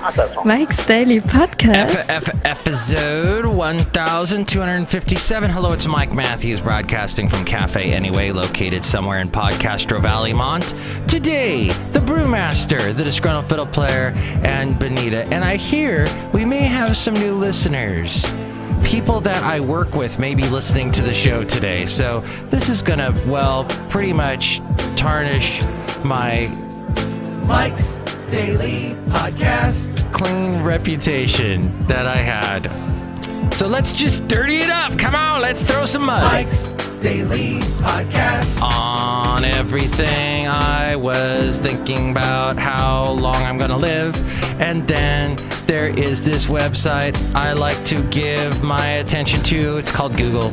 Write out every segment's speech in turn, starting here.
Mike's Daily Podcast. Episode 1257. Hello, it's Mike Matthews broadcasting from Café Anyway, located somewhere in Podcastro Valley, Mont. Today, the Brewmaster, the Disgruntled Fiddle Player, and Benita. And I hear we may have some new listeners. People that I work with may be listening to the show today. So this is going to, well, pretty much tarnish my Mike's Daily Podcast clean reputation that I had. So let's just dirty it up. Come on, let's throw some mud. Mike's Daily Podcast. On everything I was thinking about how long I'm going to live. And then there is this website I like to give my attention to. It's called Google.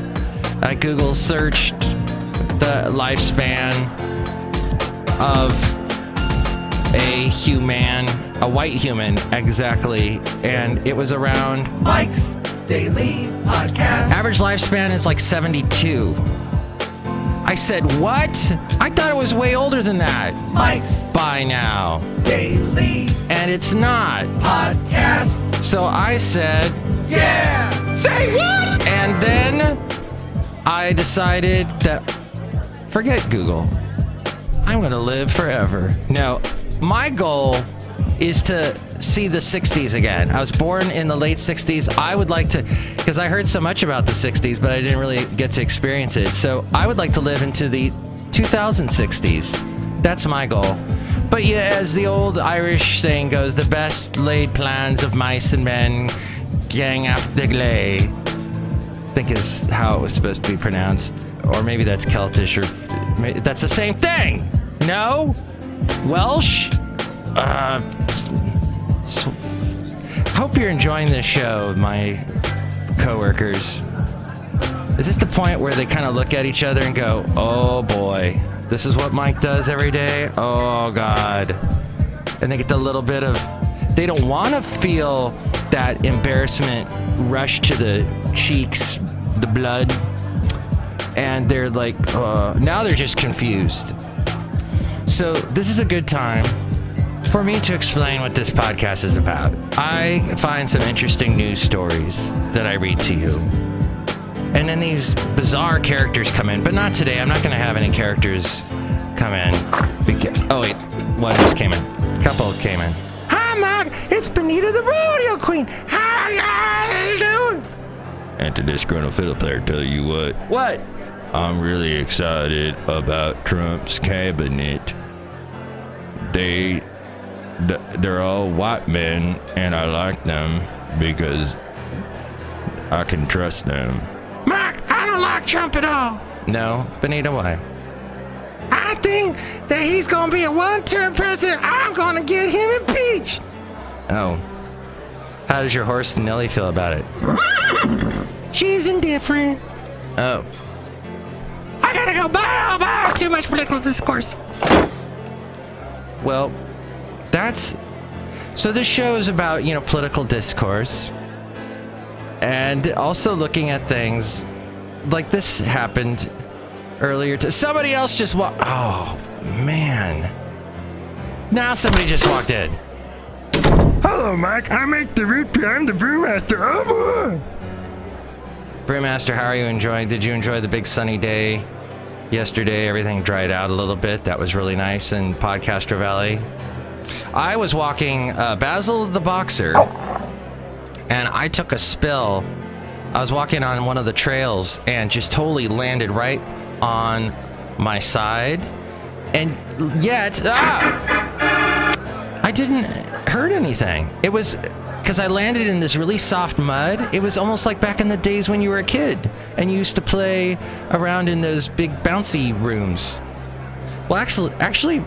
I Google searched the lifespan of a white human, exactly, and it was around Mike's Daily Podcast. Average lifespan is like 72. I said, what? I thought it was way older than that. Mike's by now Daily, and it's not podcast. So I said, yeah. Say what? And then I decided that forget Google. I'm gonna live forever. No. My goal is to see the 60s again. I was born in the late 60s. I would like to, because I heard so much about the 60s, but I didn't really get to experience it. So I would like to live into the 2060s. That's my goal. But yeah, as the old Irish saying goes, the best laid plans of mice and men gang after glay, I think is how it was supposed to be pronounced. Or maybe that's Celtish, or that's the same thing. No? Welsh? Hope you're enjoying this show, my coworkers. Is this the point where they kind of look at each other and go, oh boy, this is what Mike does every day? Oh God. And they get the little bit of, they don't want to feel that embarrassment rush to the cheeks, the blood. And they're like, now they're just confused. So this is a good time for me to explain what this podcast is about. I find some interesting news stories that I read to you. And then these bizarre characters come in, but not today. I'm not going to have any characters come in. Oh wait, one just came in. A couple came in. Hi Mike, it's Benita the Rodeo Queen. How y'all doing? And to Disgruntled Fiddle Player, tell you what. What? I'm really excited about Trump's cabinet. They're all white men, and I like them because I can trust them. Mark, I don't like Trump at all. No, Benita, why? I think that he's gonna be a one-term president. I'm gonna get him impeached. Oh. How does your horse Nellie feel about it? She's indifferent. Oh. I gotta go. Bye. Too much political discourse. Well, so this show is about, political discourse. And also looking at things like this happened earlier. Somebody else just walked. Oh, man. Now somebody just walked in. Hello, Mike. I'm the Brewmaster. Oh, boy. Brewmaster, how are you enjoying? Did you enjoy the big sunny day yesterday? Everything dried out a little bit. That was really nice in Podcastro Valley. I was walking Basil the Boxer, and I took a spill. I was walking on one of the trails and just totally landed right on my side. And yet, I didn't hurt anything. It was because I landed in this really soft mud. It was almost like back in the days when you were a kid and you used to play around in those big bouncy rooms. Well, actually,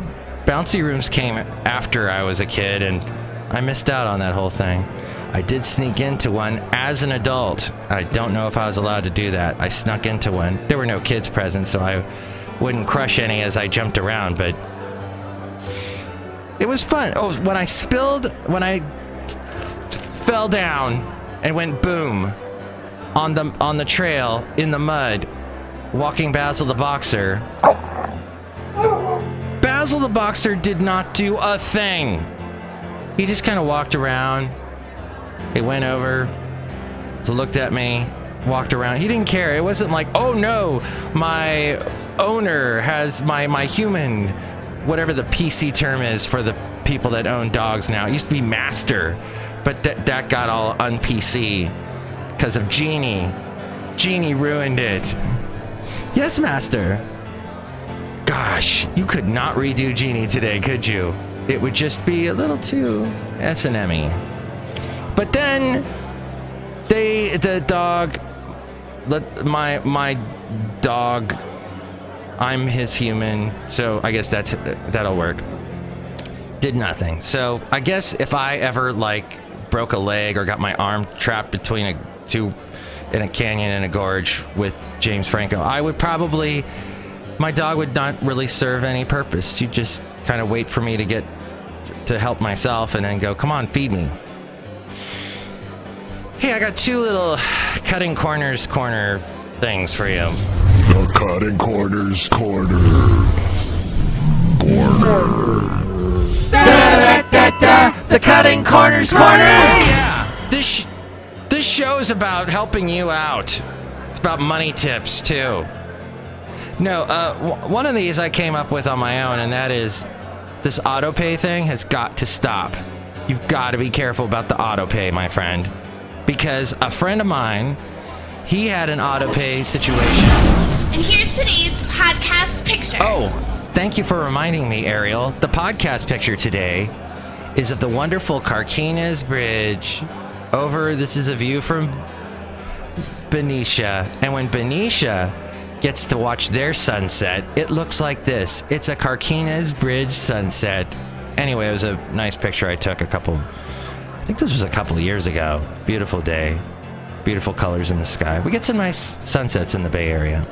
bouncy rooms came after I was a kid, and I missed out on that whole thing. I did sneak into one as an adult. I don't know if I was allowed to do that. I snuck into one. There were no kids present, so I wouldn't crush any as I jumped around, but it was fun. Oh, when I fell down and went boom on the trail in the mud, walking Basil the Boxer. Basil the Boxer did not do a thing. He just kind of walked around. He went over, looked at me, walked around. He didn't care. It wasn't like, oh no, my owner has my human, whatever the PC term is for the people that own dogs now. It used to be master, but that got all un-PC because of Genie. Genie ruined it. Yes, master. Gosh, you could not redo Genie today, could you? It would just be a little too S&M-y. But then the dog, my dog, I'm his human, so I guess that'll work. Did nothing. So I guess if I ever broke a leg or got my arm trapped between two in a canyon and a gorge with James Franco, my dog would not really serve any purpose. You'd just kind of wait for me to help myself and then go, come on, feed me. Hey, I got two little cutting corners corner things for you. The cutting corners corner. The cutting corners corner. Yeah. This show is about helping you out. It's about money tips too. No, one of these I came up with on my own, and that is this auto pay thing has got to stop. You've got to be careful about the auto pay, my friend, because a friend of mine, he had an auto pay situation. And here's today's podcast picture. Oh, thank you for reminding me, Ariel. The podcast picture today is of the wonderful Carquinez Bridge. This is a view from Benicia. And when Benicia gets to watch their sunset, it looks like this. It's a Carquinez Bridge sunset. Anyway, it was a nice picture I took I think this was a couple of years ago. Beautiful day. Beautiful colors in the sky. We get some nice sunsets in the Bay Area.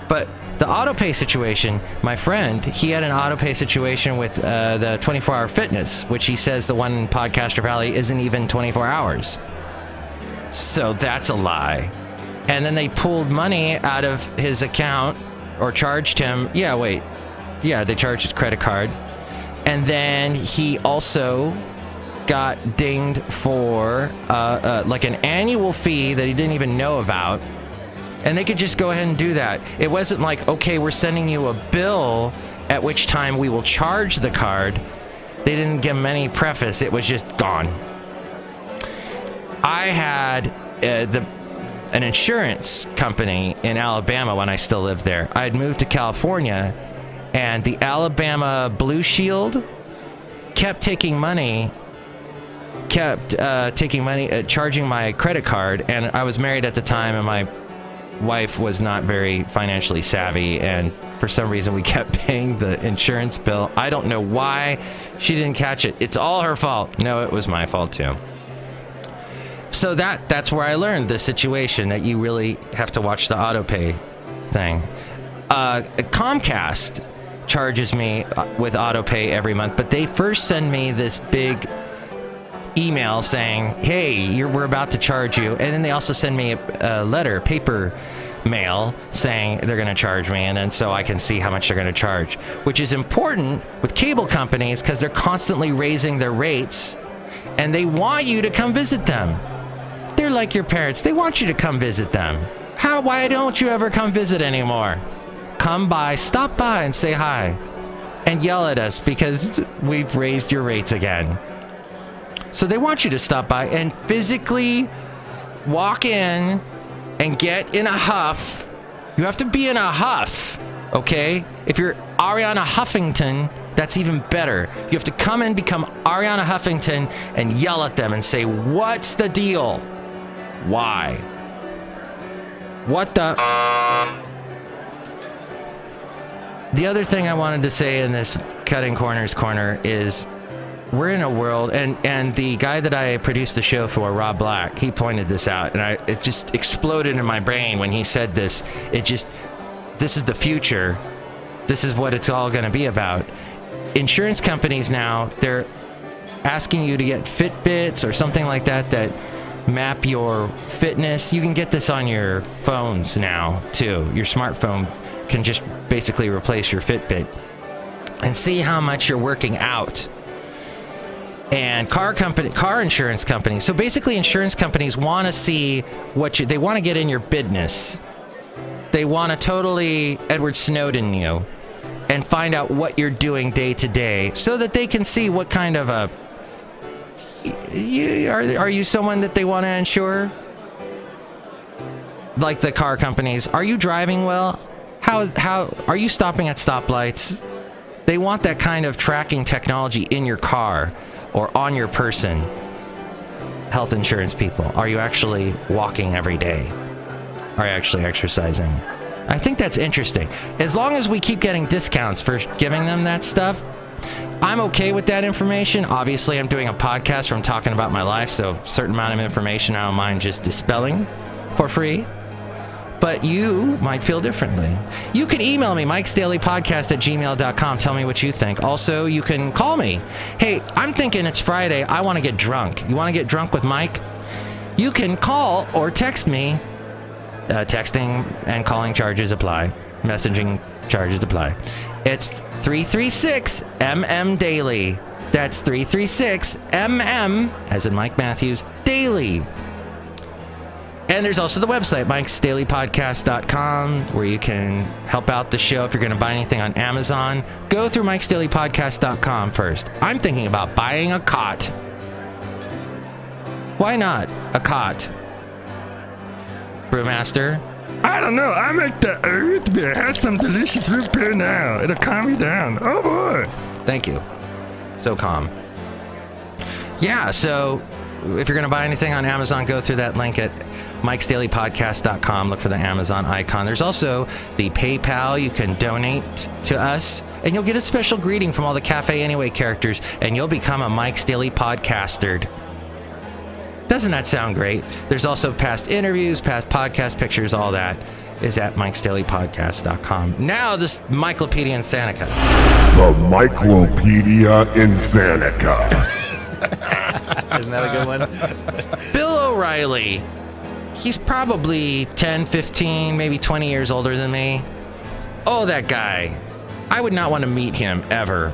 But the auto pay situation, my friend, he had an auto pay situation with the 24-hour fitness, which he says the one in Podcaster Valley isn't even 24 hours. So that's a lie. And then they pulled money out of his account or charged him. They charged his credit card. And then he also got dinged for an annual fee that he didn't even know about. And they could just go ahead and do that. It wasn't like, okay, we're sending you a bill at which time we will charge the card. They didn't give him any preface. It was just gone. I had an insurance company in Alabama when I still lived there. I had moved to California, and the Alabama Blue Shield kept taking money, charging my credit card. And I was married at the time, and my wife was not very financially savvy, and for some reason we kept paying the insurance bill. I don't know why she didn't catch it. It's all her fault. No, it was my fault too. So that's where I learned the situation that you really have to watch the auto pay thing. Comcast charges me with auto pay every month, but they first send me this big email saying, hey, we're about to charge you. And then they also send me a letter, paper mail, saying they're going to charge me. And then so I can see how much they're going to charge, which is important with cable companies because they're constantly raising their rates and they want you to come visit them. They're like your parents. They want you to come visit them. Why don't you ever come visit anymore? Come by, stop by and say hi and yell at us because we've raised your rates again. So they want you to stop by and physically walk in and get in a huff. You have to be in a huff, okay? If you're Ariana Huffington, that's even better. You have to come in, become Ariana Huffington, and yell at them and say, what's the deal? Why? What the... The other thing I wanted to say in this Cutting Corners Corner is... we're in a world, and the guy that I produced the show for, Rob Black, he pointed this out, and it just exploded in my brain when he said this. This is the future. This is what it's all going to be about. Insurance companies now, they're asking you to get Fitbits or something like that map your fitness. You can get this on your phones now, too. Your smartphone can just basically replace your Fitbit and see how much you're working out. and car insurance companies. So basically, insurance companies want to see they want to get in your business. They want to totally Edward Snowden you and find out what you're doing day to day so that they can see what kind of are you someone that they want to insure? Like the car companies, are you driving well? How are you stopping at stoplights? They want that kind of tracking technology in your car or on your person. Health insurance people, are you actually walking every day? Are you actually exercising? I think that's interesting. As long as we keep getting discounts for giving them that stuff, I'm okay with that information. Obviously, I'm doing a podcast where I'm talking about my life, so a certain amount of information I don't mind just dispelling for free. But you might feel differently. You can email me, mikesdailypodcast@gmail.com. Tell me what you think. Also, you can call me. Hey, I'm thinking it's Friday. I want to get drunk. You want to get drunk with Mike? You can call or text me. Texting and calling charges apply. Messaging charges apply. It's 336-MM Daily. That's 336-MM, as in Mike Matthews, Daily. And there's also the website, mikesdailypodcast.com, where you can help out the show if you're going to buy anything on Amazon. Go through mikesdailypodcast.com first. I'm thinking about buying a cot. Why not a cot? Brewmaster? I don't know. I'm at the Earth Beer. Has some delicious root beer now. It'll calm me down. Oh boy. Thank you. So calm. Yeah, so if you're going to buy anything on Amazon, go through that link at mikesdailypodcast.com. Look for the Amazon icon. There's also the PayPal. You can donate to us, and you'll get a special greeting from all the Café Anyway characters, and you'll become a Mike's Daily Podcaster. Doesn't that sound great? There's also past interviews, past podcast pictures, all that is at mikesdailypodcast.com. Now, this MIKELOPEDIA INSANICA. The MIKELOPEDIA INSANICA. Isn't that a good one? Bill O'Reilly. He's probably 10, 15, maybe 20 years older than me. Oh, that guy. I would not want to meet him, ever.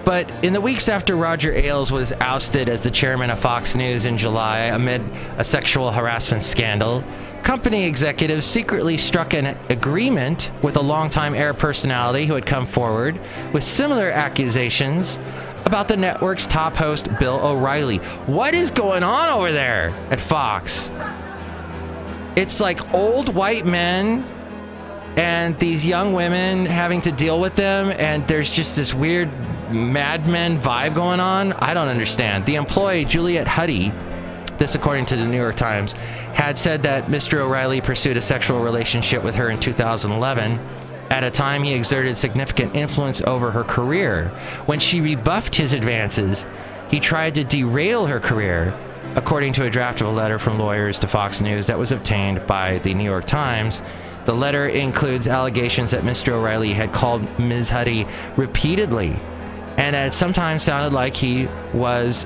But in the weeks after Roger Ailes was ousted as the chairman of Fox News in July amid a sexual harassment scandal, company executives secretly struck an agreement with a longtime air personality who had come forward with similar accusations about the network's top host, Bill O'Reilly. What is going on over there at Fox? It's like old white men and these young women having to deal with them, and there's just this weird Mad Men vibe going on. I don't understand. The employee, Juliet Huddy, this according to the New York Times, had said that Mr. O'Reilly pursued a sexual relationship with her in 2011. At a time he exerted significant influence over her career. When she rebuffed his advances, he tried to derail her career, according to a draft of a letter from lawyers to Fox News that was obtained by the New York Times. The letter includes allegations that Mr. O'Reilly had called Ms. Huddy repeatedly, and it sometimes sounded like he was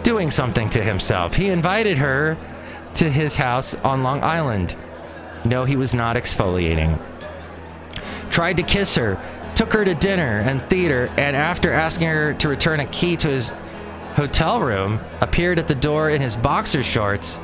doing something to himself. He invited her to his house on Long Island. No, he was not exfoliating. Tried to kiss her, took her to dinner and theater, and after asking her to return a key to his hotel room, appeared at the door in his boxer shorts,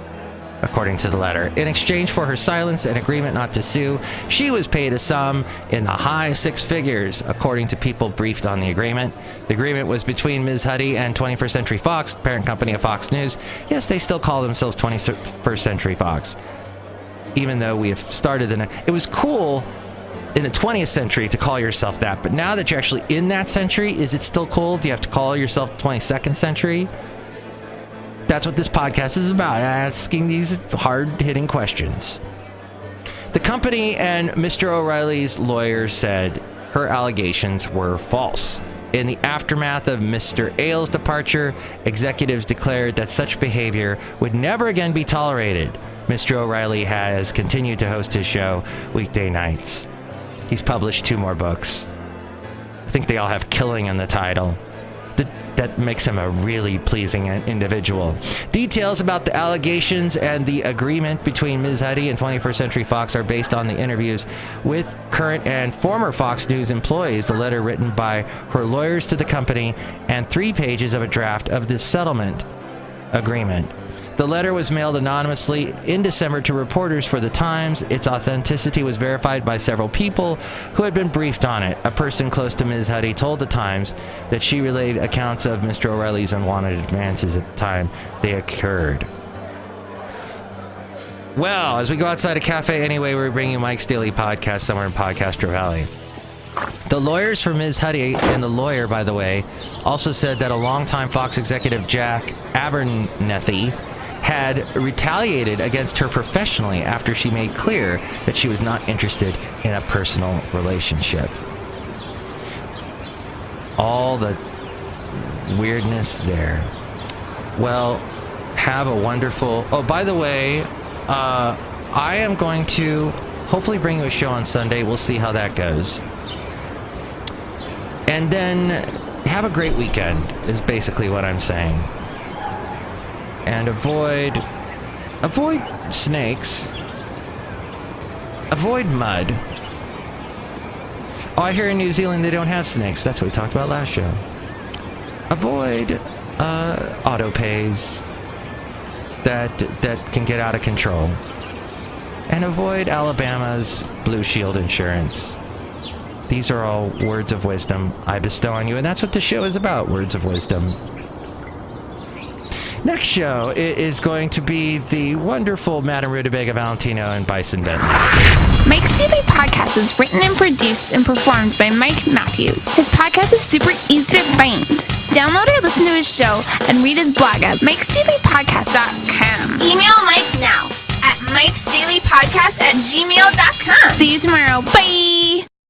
according to the letter. In exchange for her silence and agreement not to sue, she was paid a sum in the high six figures, according to people briefed on the agreement. The agreement was between Ms. Huddy and 21st Century Fox, the parent company of Fox News. Yes, they still call themselves 21st Century Fox, even though we have started it was cool in the 20th century to call yourself that, but now that you're actually in that century, is it still cool? Do you have to call yourself 22nd century? That's what this podcast is about, asking these hard-hitting questions. The company and Mr. O'Reilly's lawyer said her allegations were false. In the aftermath of Mr. Ailes' departure, executives declared that such behavior would never again be tolerated. Mr. O'Reilly has continued to host his show weekday nights. He's published 2 more books. I think they all have killing in the title. that makes him a really pleasing individual. Details about the allegations and the agreement between Ms. Huddy and 21st Century Fox are based on the interviews with current and former Fox News employees, the letter written by her lawyers to the company, and 3 pages of a draft of the settlement agreement. The letter was mailed anonymously in December to reporters for the Times. Its authenticity was verified by several people who had been briefed on it. A person close to Ms. Huddy told the Times that she relayed accounts of Mr. O'Reilly's unwanted advances at the time they occurred. Well, as we go outside of Café Anyway, we're bringing you Mike's Daily Podcast somewhere in Podcastro Valley. The lawyers for Ms. Huddy, and the lawyer, by the way, also said that a longtime Fox executive, Jack Abernethy, had retaliated against her professionally after she made clear that she was not interested in a personal relationship. All the weirdness there. Well, have a wonderful... Oh, by the way, I am going to hopefully bring you a show on Sunday. We'll see how that goes. And then have a great weekend is basically what I'm saying. And avoid snakes. Avoid mud. Oh, I hear in New Zealand they don't have snakes. That's what we talked about last show. Avoid auto pays that can get out of control. And avoid Alabama's Blue Shield insurance. These are all words of wisdom I bestow on you, and that's what the show is about, words of wisdom. Next show is going to be the wonderful Madame Rootabega, Valentino, and Bison Bentley. Mike's Daily Podcast is written and produced and performed by Mike Matthews. His podcast is super easy to find. Download or listen to his show and read his blog at mikesdailypodcast.com. Email Mike now at mikesdailypodcast@gmail.com. See you tomorrow. Bye!